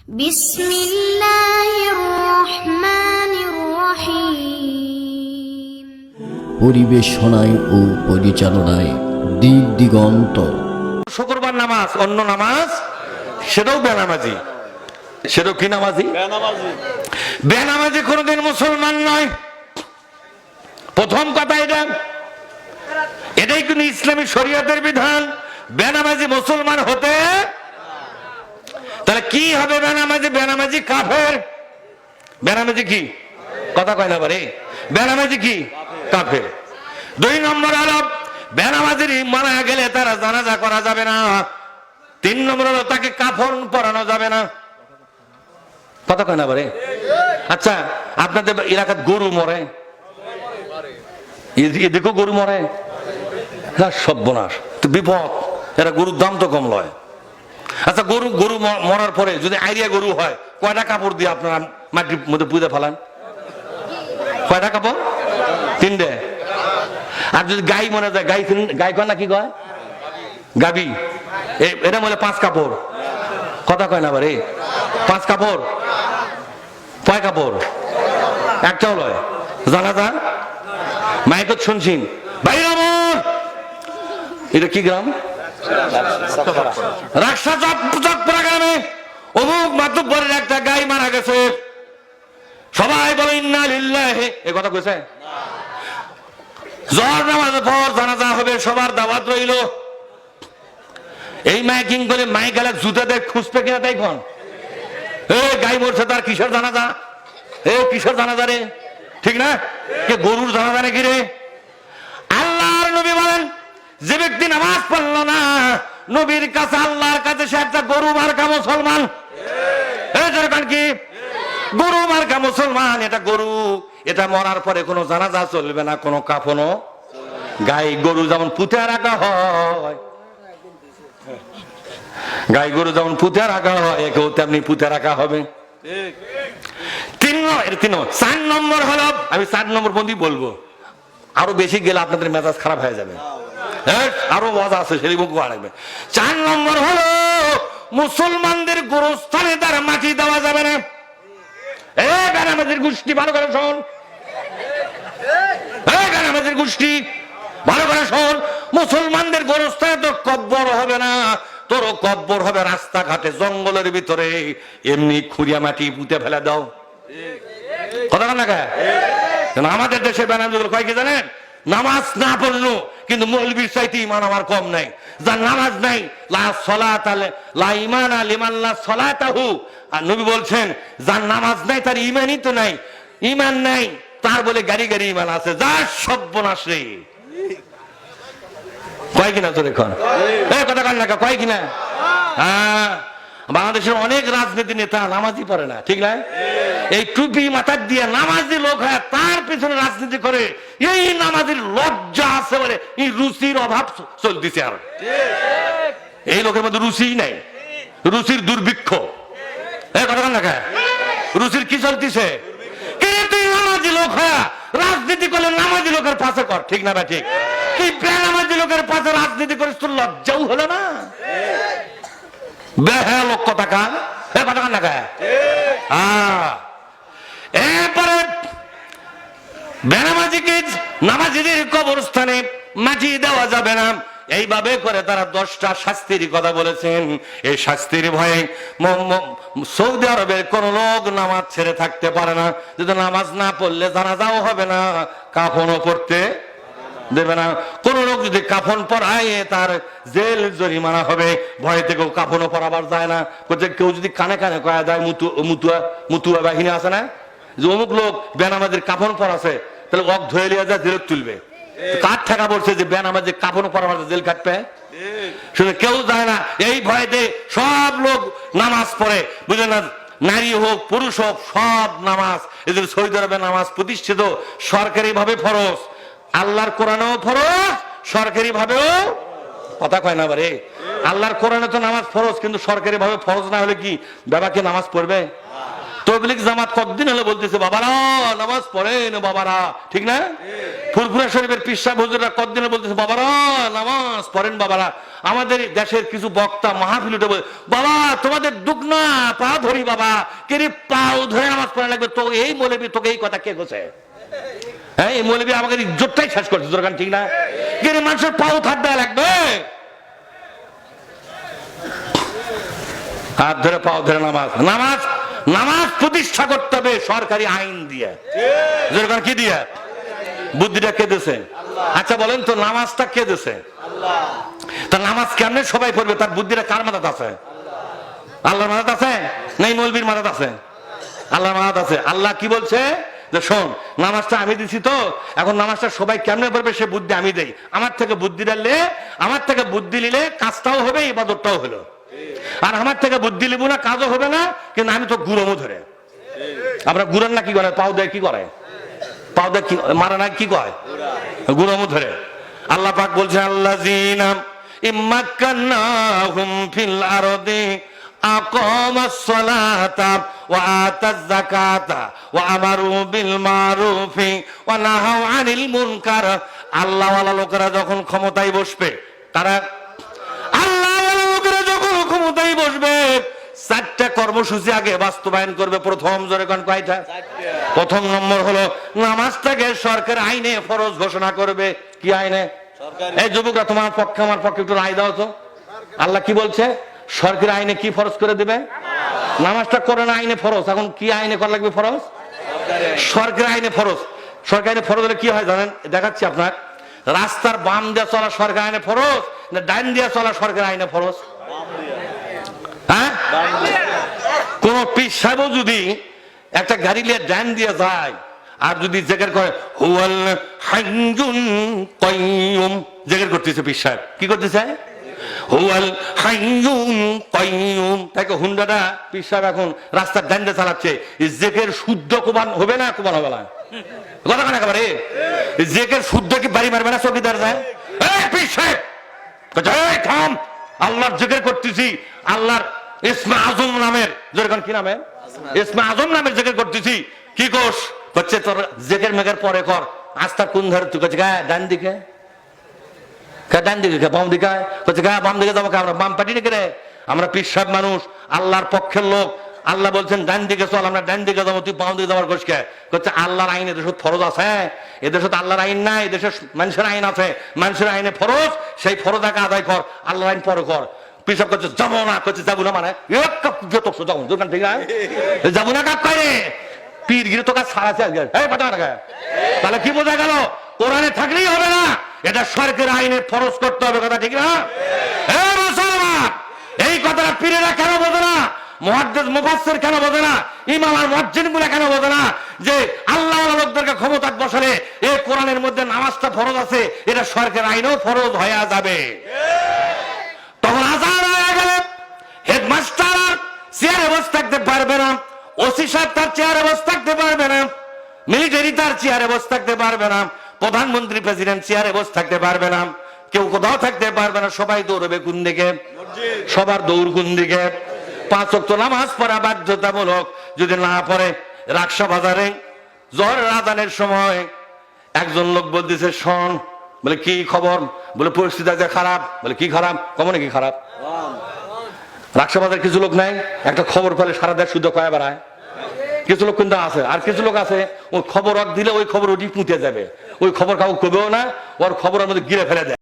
বিসমিল্লাহির রহমানির রহিম। পরিবেশনায় ও পরিচালনায় দিক দিগন্ত। শুক্রবার নামাজ অন্য নামাজ সেটাও বেনামাজি, সেটাও কি নামাজি? বেনামাজি কোনদিন মুসলমান নয়। প্রথম কথা এটাই কিন্তু ইসলামী শরীয়তের বিধান। বেনামাজি মুসলমান হতে, তাহলে কি হবে? বেনামাজি, বেনামাজি কাফের। বেনামাজি কি কথা কয় না পারে? বেনামাজি কি কাফের। 2 নম্বর হলো বেনামাজির মারা গেলে তারা জানাজা করা যাবে না। 3 নম্বর হলো তাকে কাফন পরানো যাবে না। কথা কয় না পারে? আচ্ছা, আপনাদের এলাকার গরু মরে, এদিকে গরু মরে, সর্বনাশ, বিপদ। এরা গরুর দাম তো কম লয়। আচ্ছা, গরু মরার পরে যদি আইরিয়া গরু হয়, কয়টা কাপড় দিয়ে আপনারা মাটির মধ্যে পুঁতে ফেলান? কয়টা কাপড়? 3টে। আর যদি গাই মনে যায়, গাই কয় না, কি কয়? গাবি। এটা বলে 5 কাপড়। কথা কয় না আবার? 5 কাপড়, 5 কাপড়, একটাও লয়। জানা যা মাইকত শুনছেন ভাই, এটা কি গ্রাম? রাকসা চকপুরা গ্রামে অমুক মাতুব্বরের একটা গাই মারা গেছে। সবাই বলে ইন্না লিল্লাহি। এই কথা কইছে? জোহর নামাজের পর জানাজা হবে, সবার দাওয়াত রইল। এই মাইকিং করে মাইক গেলে জুতা দেখ খুঁজবে কিনা তাই কোন? গাই মরছে, তার কিসের জানাজা? কিসের জানাজা রে? ঠিক না? কে গরুর জানাজা নাকি রে? আল্লাহর নবী বলেন, যে ব্যক্তি নামাজ পড়ল না, নবীর কাছে, আল্লাহর কাছে সে একটা গরু মার্কা মুসলমান। কি গরু মার্কা মুসলমান? এটা গরু, এটা মরার পরে কোনো জানাজা চলবে না, কোনো কাফনও। গাই গরু যেমন পুঁতে রাখা হয়, গাই গরু যেমন পুঁতে রাখা হয়, একেও তেমনি পুঁতে রাখা হবে। 4 নম্বর হলো, আমি 4 নম্বর বন্ধু বলবো, আরো বেশি গেলে আপনাদের মেজাজ খারাপ হয়ে যাবে। আরো মজা আছে, সেই মুখ বাড়াবে। 4 নম্বর হলো মুসলমানদের গোরস্থানে তার মাটি দেওয়া যাবে না। বেনামাজির গোষ্ঠী ভালো করে শোন, বেনামাজির গোষ্ঠী ভালো করে শোন, মুসলমানদের গোরস্থানে তো কব্বর হবে না, তোর কব্বর হবে রাস্তাঘাটে, জঙ্গলের ভিতরে। এমনি খুঁড়িয়া মাটি পুঁতে ফেলে দাও। কথা না কে? আমাদের দেশে বেনামাজি কয় কি জানেন? নামাজ না পড়লো কিন্তু মৌলবীর চাইতে ইমান আমার কম নাই। যার নামাজ নাই, লা সলাতা লা ঈমানা লিমান লা সলাতাহু। আর নবী বলছেন, যার নামাজ নাই তার ঈমানই তো নাই। ঈমান নাই তার বলে গাড়ি গাড়ি ঈমান আছে, যার সর্বনাশ রে। কয় কিনা তোর এখন? কথা কান না কয় কিনা? বাংলাদেশের অনেক রাজনীতি নেতা নামাজই পড়ে না, ঠিক না? এই টুপি মাথার দিয়ে নামাজি লোক হয়, তার পেছনে রাজনীতি করে। এই নামাজির লজ্জা আছে বলে এই রুচির অভাব চলতেছে। আর এই লোকের মধ্যে রুচি নাই, রুচির দুর্ভিক্ষ। কথা না রুচির কি চলতেছে? তুই নামাজি লোক হয় রাজনীতি করলে নামাজি লোকের পাশে কর, ঠিক না ভাই? ঠিক। তুই বেনামাজি লোকের পাশে রাজনীতি করিস, তোর লজ্জাও হলো না? এরপরে বেনামাজিকে নামাজিদের কবরস্থানে মাটি দেওয়া যাবে না। এইভাবে করে তারা 10টা শাস্তির কথা বলেছেন। এই শাস্তির ভয়ে সৌদি আরবের কোন লোক নামাজ ছেড়ে থাকতে পারে না। যদি নামাজ না পড়লে জানাজাও হবে না, কাফনও পড়তে দেবে না। কোন লোক যদি কাফন পরায় তার জেল জরিমানা হবে। ভয় থেকেও কাফনও পরাবার যায় না। কেউ যদি কানে কানে কয়া দেয়, মুতুয়া বাহিনী আছে না, যে অমুক লোক বেনামাজির কাফন পরাছে, তাহলে ওক ধরে লিয়া যায়, জেল তুলবে। কার ঠেকা পড়ছে যে বেনামাজির কাফন পরাবার জেল কাটবে? শুনে কেউ যায় না। এই ভয়তে সব লোক নামাজ পড়ে, বুঝলেন না? নারী হোক পুরুষ হোক, সব নামাজ। এদের সৌদি আরবে নামাজ প্রতিষ্ঠিত সরকারি ভাবে ফরজ, আল্লাহর কোরআনেও ফরজ, সরকারি ভাবেও। কথা কয় না বারে? আল্লাহর কোরআনে তো নামাজ ফরজ, কিন্তু সরকারি ভাবে ফরজ না হলে কি বাবাকে নামাজ পড়বে? তবলিগ জামাত কতদিন হলো বলতেছে বাবারা নামাজ পড়েন বাবারা, ঠিক না? ফুরফুরা শরীফের পীর সাহেব হুজুররা কতদিন হলো বলতেছে বাবারা নামাজ পড়েন বাবারা। আমাদের দেশের কিছু বক্তা মাহফিল উঠে বলে বাবা তোমাদের দুঃখ না, পা ধরি বাবা, কে রে পাও ধরে নামাজ পড়া লাগবে। তো এই মৌলবি তোকে এই কথা কে গোছে? হ্যাঁ, এই মৌলবি আমাদের ইজ্জতটাই শেষ করছে দরকার, ঠিক না? কে রে মানুষের পাও থাকবে লাগবে, হাত ধরে পাও ধরে নামাজ নামাজ নামাজ প্রতিষ্ঠা করতে হবে সরকারি আইন দিয়ে। যেরকম কি দিয়ে? বুদ্ধিটা কে দিয়েছে? আচ্ছা বলেন তো নামাজটা কে দিয়েছে? তা নামাজ কেমনে সবাই পড়বে তার বুদ্ধিটা কার মাথাতে আছে? আল্লাহর মাথাতে আছে? নাই মৌলবীর মাথাতে আছে? আল্লাহর মাথাতে আছে। আল্লাহ কি বলছে যে শোন নামাজটা আমি দিছি, তো এখন নামাজটা সবাই কেমনে পড়বে সে বুদ্ধি আমি দেই। আমার থেকে বুদ্ধি নিলে, আমার থেকে বুদ্ধি নিলে কাজটাও হবে ইবাদতটাও হলো। আর আমার থেকে বুদ্ধি লিবো না, কাজও হবে না, কিন্তু আমি তো গুরমও ধরে। আপনার গুরান না কি করে? পাও দেয় কি করে? পাও দেয় কি মারা না কি কয়? গুরমও ধরে। আল্লাহ পাক বলছে আল্লাযীনা ইম্মাক্কান্নাহুম ফিল আরদি আকামাস সালাতা ওয়া আতাজ যাকাতা ওয়া আমারু বিল মারুফি ওয়া নাহাউ আনিল মুনকার। আল্লাহ ওয়ালা লোকেরা যখন ক্ষমতায় বসবে, তারা ক্ষমতায় বসবে, চারটা কর্মসূচি আগে বাস্তবায়ন করবে। প্রথম জোরে কোন কয়টা? প্রথম নম্বর হলো নামাজটাকে সরকার আইনে ফরজ ঘোষণা করবে। কি আইনে? এই যুবকরা তোমার পক্ষে আমার পক্ষে একটু রায় দাও তো। আল্লাহ কি বলছে? সরকার আইনে কি ফরজ করে দিবে? নামাজটা করে না আইনে ফরজ। এখন কি আইনে করা লাগবে ফরজ? সরকার আইনে ফরজ। সরকার আইনে ফরজ হলে কি হয় জানেন? দেখাচ্ছি আপনার। রাস্তার বাম দিয়ে চলা সরকার আইনে ফরজ না ডাইন দিয়ে চলা সরকার আইনে ফরজ? হ্যাঁ, কোন পীর সাহেব যদি একটা গাড়ি নিয়ে ডাইন দিয়ে যায় আর যদি জিকির করে হুয়াল হাইয়ুল কাইয়ুম, জিকির করতেছে পীর সাহেব, কি করতেছে? হুয়াল হাইয়ুল কাইয়ুম। তাকে হুন্ডাটা পীর সাহেব এখন রাস্তার ডাইন দিয়ে চালাচ্ছে, জিকির শুদ্ধ কুরবান হবে না? কুরবান হবে না? কথা কেন একেবারে জিকির শুদ্ধ কি বাড়ি মারবে না চৌকিদার যায়? এই পীর সাহেব এই থাম, আল্লাহর জিকির করতেছি, আল্লাহর ইসমে আজম নামের, যেরকম কি নামে? ইসমে আজম নামের জিকির করতেছি। কি কোষ হচ্ছে তোর জিকির মেঘের পরে কর। আস্তা কোন ধারে? তুই কাছে গায়ে ডান দিকে, ডান দিকে বাম দিকে, হচ্ছে গা বাম দিকে যাবো। আমরা বাম পার্টি নাকি রে? আমরা পীর সাহেব মানুষ, আল্লাহর পক্ষের লোক। আল্লাহ বলছেন ডান দিকে চল, আমরা ডান দিকে যাবো, তুই বাম দিকে যাওয়ার কোষকে হচ্ছে আল্লাহর আইন। এদের সাথে ফরজ আছে, এদের সাথে আল্লাহর আইন নাই, এদেশে মানুষের আইন আছে। মানুষের আইনে ফরজ, সেই ফরজাকে আদায় কর, আল্লাহর আইন পরে কর। পিসাব করছে যাবো না, করছে যাবো না মানে যাবো না কাপ করে পীর গিরে তো কাজ ছাড়াছে। তাহলে কি বোঝা গেল? কোরআনে থাকলেই হবে না, এটা সরকার আইনে ফরজ করতে হবে। কথা ঠিক না? এই কথাটা পীরেরা কেন বোঝে না? মুহাদ্দিস মুফাসসির কেন বোঝে না? ইমাম আর মুয়াজ্জিনগুলো কেন বোঝে না যে আল্লাহ লোকদেরকে ক্ষমতা বসালে এই কোরআনের মধ্যে নামাজটা ফরজ আছে, এটা সরকার আইনেও ফরজ হয়ে যাবে। তখন আজান হয়ে গেলে হেডমাস্টার চেয়ারে বসে থাকতে পারবে না, ওসি সাহেব তার চেয়ারে বসে থাকতে পারবে না, মিলিটারি তার চেয়ারে বসে থাকতে পারবে না, প্রধানমন্ত্রী প্রেসিডেন্ট চেয়ারে বসে থাকতে পারবে না, কেউ কোথাও থাকতে পারবে না। সবাই দৌড়বে কোন দিকে? সবার দৌড় কোন দিকে? 5 ওয়াক্ত নামাজ পড়া বাধ্যতামূলক। যদি না পড়ে, রাকসা বাজারে জোহরের আজানের সময় একজন লোক বলতেছে শোন, বলে কি খবর? বলে পরিস্থিতি আছে খারাপ। বলে কি খারাপ? কমনে কি খারাপ? রাকসা বাজার কিছু লোক নাই, একটা খবর পেলে সারা দেশ শুদ্ধ কয়া বেড়ায়। কিছু লোক কিন্তু আছে, আর কিছু লোক আছে ওই খবর দিলে ওই খবর ওটি পুঁতে যাবে, ওই খবর কাউ কবেও না, ওর খবরের মধ্যে গিরে ফেলে দেয়।